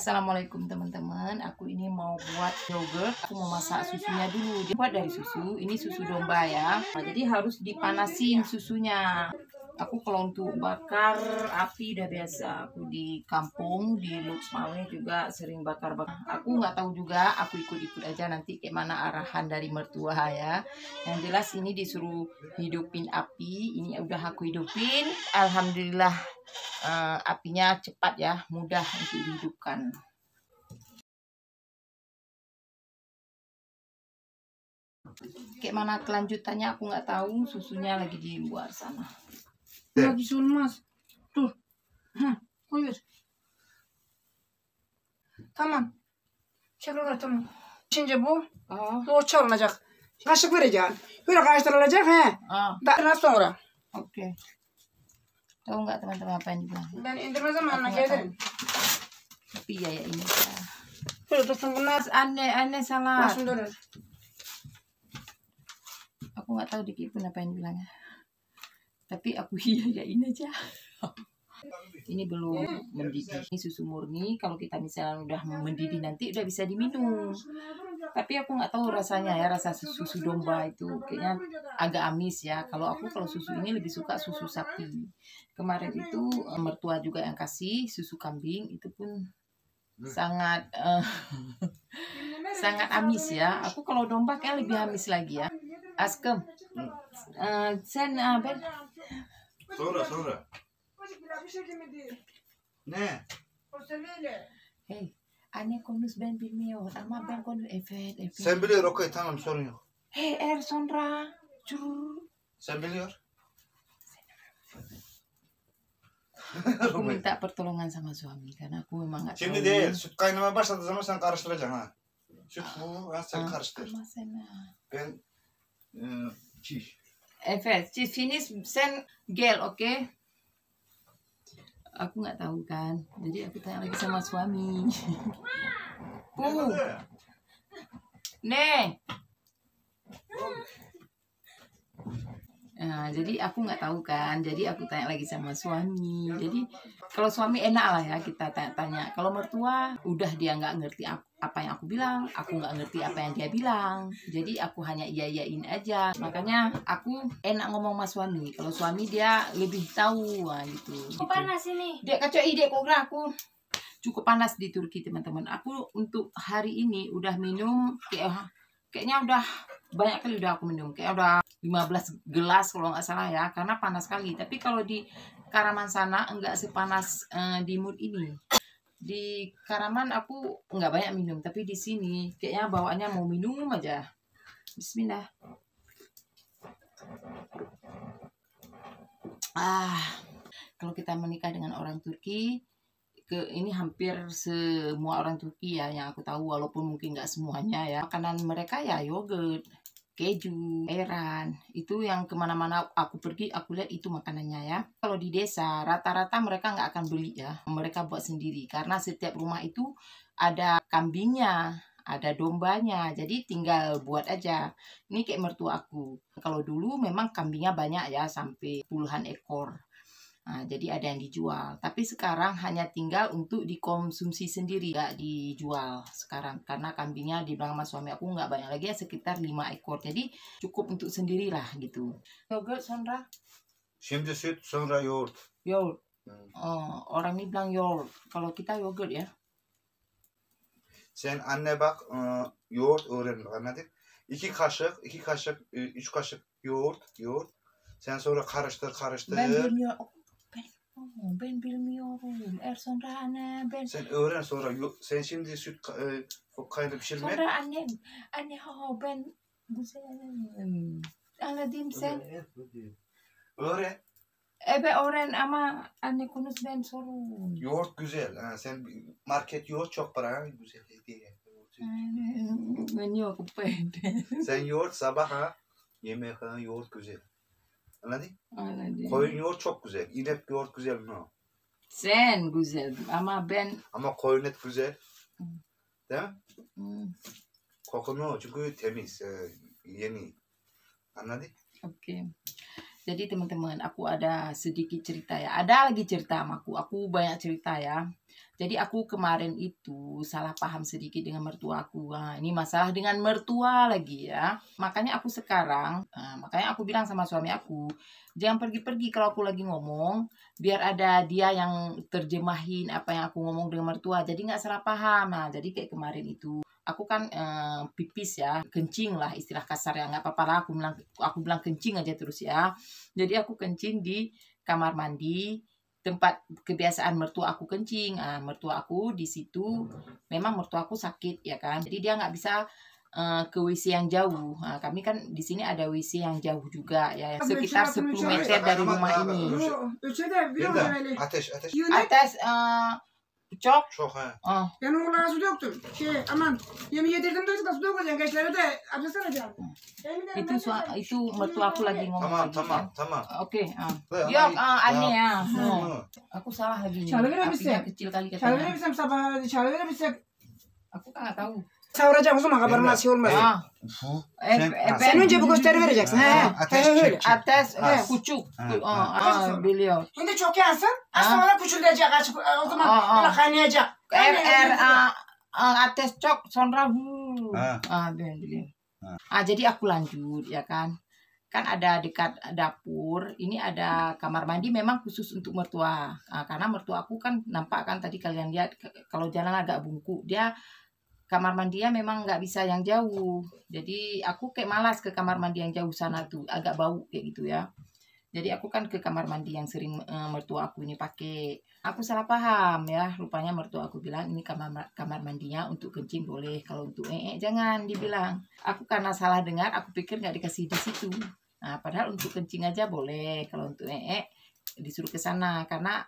Assalamualaikum teman-teman. Aku ini mau buat yogurt. Aku mau masak susunya dulu. Dibuat dari susu. Ini susu domba ya. Nah, jadi harus dipanasin susunya. Aku kalau untuk bakar api udah biasa. Aku di kampung di Luxmawe juga sering bakar-bakar. Aku nggak tahu juga. Aku ikut-ikut aja nanti kayak mana arahan dari mertua ya. Yang jelas ini disuruh hidupin api. Ini udah aku hidupin. Alhamdulillah. Apinya cepat ya, mudah untuk dihidupkan. Kayak mana kelanjutannya aku nggak tahu, susunya lagi di luar sana. Lagi sun mas, tuh, buyur. Tamam. Çakırlar tamam. Şimdi bu yoğurt alınacak. Kaşık vereceksin. Böyle karıştırılacak he. Daha sonra. Oke. Tahu nggak teman-teman apa yang dibilang? Ben indirme zamanına gelirim. Tapi ya ini. Böyle dursun bunlar. Aneh salah. Langsung durur. Aku nggak tahu dikit pun apa yang bilangnya. Tapi aku iyain aja. Ini belum mendidih. Ini susu murni. Kalau kita misalnya udah mendidih nanti udah bisa diminum. Tapi aku nggak tahu rasanya ya, rasa susu domba itu kayaknya agak amis ya. Kalau susu ini lebih suka susu sapi. Kemarin itu mertua juga yang kasih susu kambing, itu pun sangat sangat amis ya. Aku kalau domba kayak lebih amis lagi ya. Askem, sen ben. Sonra. Ne? Hey, anne konus ben bilmiyor ama ben konus evet. Sen biliyor, okey, tamam, sorun yok. Hey sonra curur. Sen biliyor. Aku minta pertolongan sama suami karena aku memang nggak tahu. Şimdi değil, süt kaynamaya başladığı zaman sen karıştıracaksın ha. Süt bu, sen karıştır. Ama sen Ben çiş. evet, finish sen gel, oke? Aku nggak tahu kan, jadi aku tanya lagi sama suami. Nih. Nah, jadi aku nggak tahu kan, jadi aku tanya lagi sama suami. Jadi kalau suami enak lah ya kita tanya-tanya. Kalau mertua udah dia nggak ngerti apa yang aku bilang, aku nggak ngerti apa yang dia bilang. Jadi aku hanya iyain aja. Makanya aku enak ngomong sama suami. Kalau suami dia lebih tahu gitu. Panas ini. Dek kacau ide kok aku. Cukup panas di Turki teman-teman. Aku untuk hari ini udah minum kayaknya udah banyak kali udah aku minum. Kayak udah 15 gelas kalau nggak salah ya. Karena panas sekali. Tapi kalau di Karaman sana enggak sepanas di mood ini. Di Karaman aku nggak banyak minum. Tapi di sini kayaknya bawaannya mau minum aja. Bismillah. Kalau kita menikah dengan orang Turki, ini hampir semua orang Turki ya yang aku tahu, walaupun mungkin nggak semuanya ya, makanan mereka ya yogurt, keju, ayran, itu yang kemana-mana aku pergi aku lihat itu makanannya ya. Kalau di desa rata-rata mereka nggak akan beli ya, mereka buat sendiri karena setiap rumah itu ada kambingnya, ada dombanya, jadi tinggal buat aja. Ini kayak mertua aku, kalau dulu memang kambingnya banyak ya, sampai puluhan ekor. Nah, jadi ada yang dijual, tapi sekarang hanya tinggal untuk dikonsumsi sendiri, nggak dijual sekarang karena kambingnya dibilang sama suami aku nggak banyak lagi ya, sekitar 5 ekor, jadi cukup untuk sendirilah gitu. Yogurt sonra? Şimdi süt, sonra yoğurt. Yogurt. Orang ini bilang yogurt, kalau kita yogurt ya. Sen anne bak, yoğurt öğren, anladın? 2 kaşık, 3 kaşık yoğurt. Sen sonra karıştır. Ben bilmiyorum. Sonra anne ben. Sen öğren sonra. Sen şimdi süt kaynayıp pişirme. Sonra anne ben güzel. Anladım sen. Öğren. Evet öğren ama anne konuş ben sorun. Yoğurt güzel. Ha, sen market yoğurt çok para. Ha? Güzel hediye. Ben yok ben. Sen yoğurt sabah ha. Yemeğe falan yoğurt güzel. Anladın? Anladım. Koyun yoğurt çok güzel. İnek yoğurt güzel mi? Sen güzel ama ben. Ama koyun et güzel. Değil mi? Kokunu çünkü temiz. Yeni. Anladın? Oke. Jadi teman-teman, aku ada sedikit cerita ya. Ada lagi cerita sama aku. Aku banyak cerita ya. Jadi aku kemarin itu salah paham sedikit dengan mertua aku. Nah, ini masalah dengan mertua lagi ya. Makanya aku sekarang, makanya aku bilang sama suami aku, jangan pergi-pergi kalau aku lagi ngomong. Biar ada dia yang terjemahin apa yang aku ngomong dengan mertua. Jadi nggak salah paham. Nah, jadi kayak kemarin itu. Aku kan pipis ya, kencing lah istilah kasar ya, nggak apa-apa lah aku bilang kencing aja terus ya. Jadi aku kencing di kamar mandi, tempat kebiasaan mertua aku kencing. Mertua aku di situ, memang mertua aku sakit ya kan, jadi dia nggak bisa ke WC yang jauh. Kami kan di sini ada WC yang jauh juga ya, sekitar 10 meter dari rumah ini. Ateş çok. Çok ha. Ben oğlana su döktüm. Aman yemeği yedirdim de su dökeceğim. Gençlere de abdest alacağım. Itu mertua aku lagi ngomong. Tamam. Oke. Yok aneh ya. Aku salah lagi. Apinya kecil kali katanya. Çalıverebilsem sabah çalıverebilsem. Aku kan nggak tahu. Savuracağım o zaman kabarın nasıl olmaz. Sen önce bu gösteri vereceksin. Ateş küçük. Biliyor. Şimdi çok yansın. Sonra küçülecek açık. O zaman böyle kaynayacak. Ateş çok sonra biliyor. Jadi aku lanjut ya kan. Kan ada dekat dapur, ini ada kamar mandi memang khusus untuk mertua. Karena mertua aku kan nampak kan tadi kalian lihat kalau jalan agak bungkuk, dia kamar mandinya memang nggak bisa yang jauh. Jadi aku kayak malas ke kamar mandi yang jauh sana tuh, agak bau kayak gitu ya. Jadi aku kan ke kamar mandi yang sering mertua aku ini pakai. Aku salah paham ya, rupanya mertua aku bilang ini kamar mandinya untuk kencing boleh, kalau untuk jangan dibilang. Aku karena salah dengar, aku pikir nggak dikasih di situ. Nah, padahal untuk kencing aja boleh, kalau untuk disuruh ke sana karena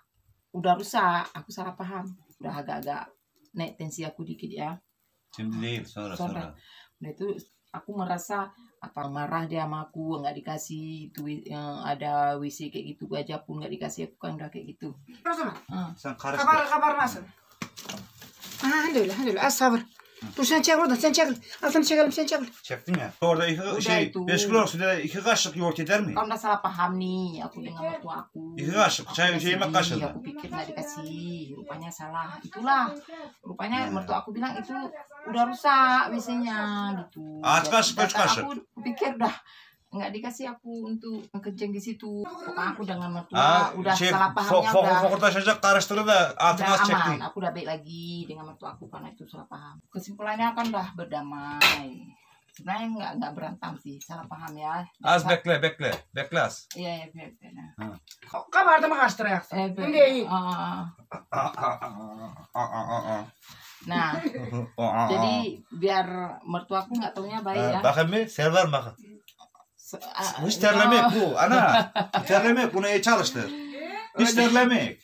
udah rusak. Aku salah paham, udah agak-agak naik tensi aku dikit ya. Şimdi değil, sonra. Nah itu aku merasa marah dia sama aku, nggak dikasih itu ada WC kayak gitu aja pun nggak dikasih, aku kan udah kayak gitu. Kabar nasıl? Alhamdulillah. Az sabır. Dur sen çek oradan, sen çek. Altını çekelim, sen çek. Çektin ya. Orada 5 kilo suda 2 kaşık yoğurt eder mi? Kau udah salah paham nih, aku dengan mertua aku. 2 kaşık, çay yemek kaşığı. Aku pikir nggak dikasih, rupanya salah. Itulah, rupanya mertua aku bilang itu udah rusak WC-nya gitu. Kaşık, 3 kaşık. Aku pikir udah nggak dikasih aku untuk kencing di situ. Pokoknya aku dengan mertua udah salah pahamnya Fokurdaşacak karıştırdı da altına udah çekti. aman. Aku udah baik lagi dengan mertua aku karena itu salah paham. Kesimpulannya kan udah berdamai. Sebenarnya nggak berantem sih, salah paham ya. Az bekle az. Iya. Kabarda mı karıştıracaksın? Şimdi iyi. Nah, jadi biar mertuaku nggak taunya baik ya. Bakın bir server bakın. Hiç terlemek bu ana. Terlemek bunu iyi çalıştır. Hiç terlemek.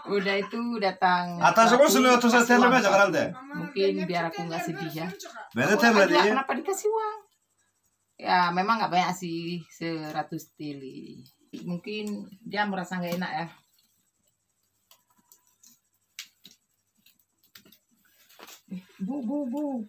Udah itu datang. Atasnya kok sudah terus terlemek herhalde. Mungkin biar aku nggak sedih ya. Ben de terledim. Kenapa dikasih uang? Ya memang nggak banyak sih, 100 tili. Mungkin dia merasa nggak enak ya. Bu.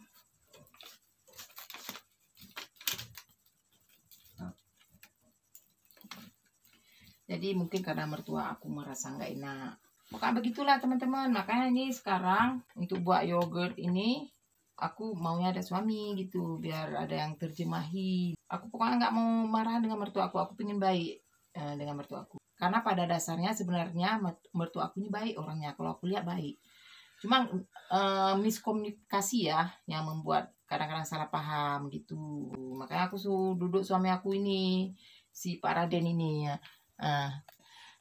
Jadi mungkin karena mertua aku merasa nggak enak. Pokoknya begitulah teman-teman. Makanya ini sekarang untuk buat yogurt ini aku maunya ada suami gitu, biar ada yang terjemahi. Aku pokoknya nggak mau marah dengan mertua aku. Aku pengen baik dengan mertua aku. Karena pada dasarnya sebenarnya mertua aku ini baik orangnya. Kalau aku lihat baik. Cuma miskomunikasi ya yang membuat kadang-kadang salah paham gitu. Makanya aku suruh duduk suami aku ini, si Pak Raden ini ya.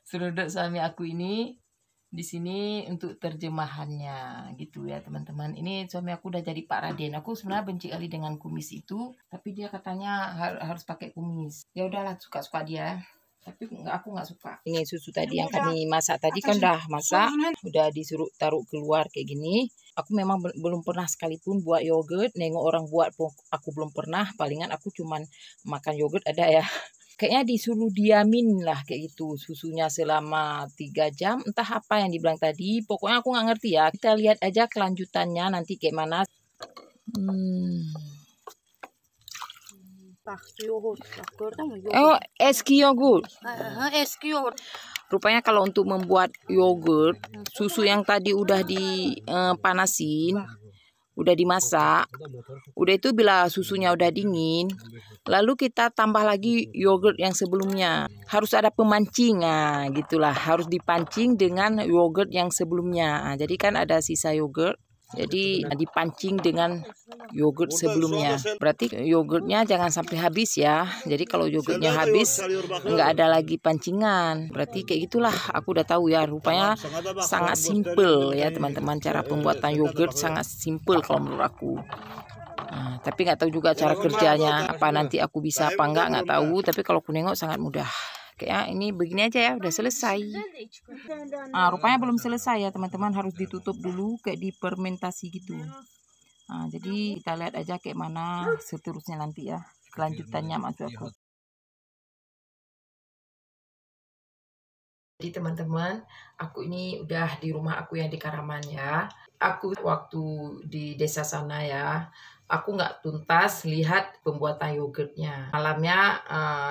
Suruh duduk suami aku ini di sini untuk terjemahannya gitu ya teman-teman. Ini suami aku udah jadi Pak Raden. Aku sebenarnya benci kali dengan kumis itu, tapi dia katanya harus pakai kumis. Ya udahlah, suka-suka dia. Tapi aku nggak suka. Ini susu tadi yang kami masak tadi kan udah masak, udah disuruh taruh keluar kayak gini. Aku memang belum pernah sekalipun buat yogurt. Nengok orang buat aku belum pernah. Palingan aku cuman makan yogurt ada ya. Kayaknya disuruh diamin lah kayak gitu susunya selama 3 jam. Entah apa yang dibilang tadi. Pokoknya aku nggak ngerti ya. Kita lihat aja kelanjutannya nanti kayak mana. Oh, eski yogurt. Eski yogurt. Rupanya kalau untuk membuat yogurt, susu yang tadi udah dipanasin, udah dimasak, udah itu bila susunya udah dingin, lalu kita tambah lagi yogurt yang sebelumnya. Harus ada pemancing, nah gitulah, harus dipancing dengan yogurt yang sebelumnya. Jadi kan ada sisa yogurt, jadi dipancing dengan yogurt sebelumnya. Berarti yogurtnya jangan sampai habis ya. Jadi kalau yogurtnya habis, nggak ada lagi pancingan. Berarti kayak gitulah, aku udah tahu ya. Rupanya sangat simple ya teman-teman. Cara pembuatan yogurt sangat simple kalau menurut aku. Nah, tapi nggak tahu juga cara kerjanya. Apa nanti aku bisa apa nggak tahu. Tapi kalau aku nengok sangat mudah. Kayaknya ini begini aja ya, udah selesai. Rupanya belum selesai ya teman-teman, harus ditutup dulu kayak difermentasi gitu. Jadi kita lihat aja kayak mana seterusnya nanti ya, kelanjutannya maksud aku. Jadi teman-teman, aku ini udah di rumah aku yang di Karaman ya. Aku waktu di desa sana ya, aku nggak tuntas lihat pembuatan yogurtnya. Malamnya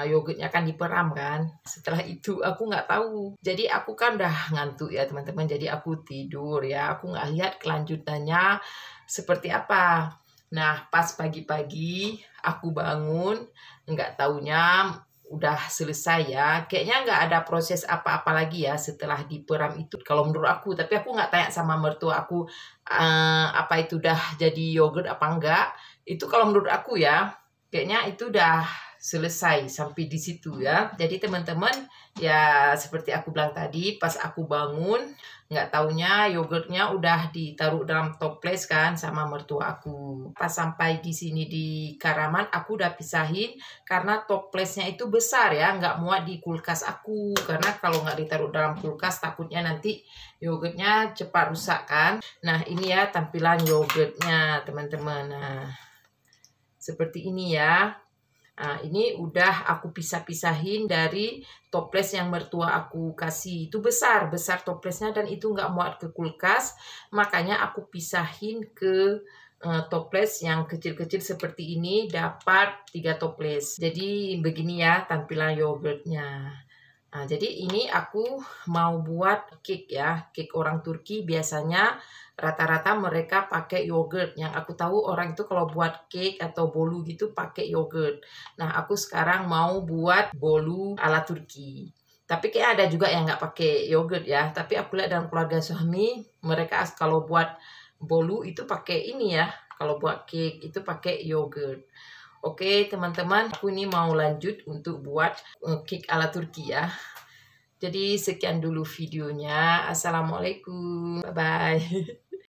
yogurtnya kan diperam kan. Setelah itu aku nggak tahu. Jadi aku kan udah ngantuk ya teman-teman. Jadi aku tidur ya. Aku nggak lihat kelanjutannya seperti apa. Nah pas pagi-pagi aku bangun, nggak taunya udah selesai ya. Kayaknya nggak ada proses apa-apa lagi ya setelah diperam itu. Kalau menurut aku, tapi aku nggak tanya sama mertua aku apa itu udah jadi yogurt apa enggak. Itu kalau menurut aku ya, kayaknya itu udah selesai sampai di situ ya. Jadi teman-teman ya seperti aku bilang tadi, pas aku bangun nggak taunya yogurtnya udah ditaruh dalam toples kan sama mertua aku. Pas sampai di sini di Karaman aku udah pisahin karena toplesnya itu besar ya, nggak muat di kulkas aku. Karena kalau nggak ditaruh dalam kulkas takutnya nanti yogurtnya cepat rusak kan. Nah ini ya tampilan yogurtnya teman-teman. Nah seperti ini ya. Nah, ini udah aku pisah-pisahin dari toples yang mertua aku kasih. Itu besar toplesnya dan itu nggak muat ke kulkas. Makanya aku pisahin ke toples yang kecil-kecil seperti ini, dapat 3 toples. Jadi begini ya tampilan yogurtnya. Nah, jadi ini aku mau buat cake ya. Cake orang Turki biasanya rata-rata mereka pakai yogurt. Yang aku tahu orang itu kalau buat cake atau bolu gitu pakai yogurt. Nah, aku sekarang mau buat bolu ala Turki. Tapi kayak ada juga yang nggak pakai yogurt ya. Tapi aku lihat dalam keluarga suami, mereka kalau buat bolu itu pakai ini ya. Kalau buat cake itu pakai yogurt. Oke teman-teman, aku ini mau lanjut untuk buat cake ala Turki ya. Jadi sekian dulu videonya. Assalamualaikum. Bye-bye.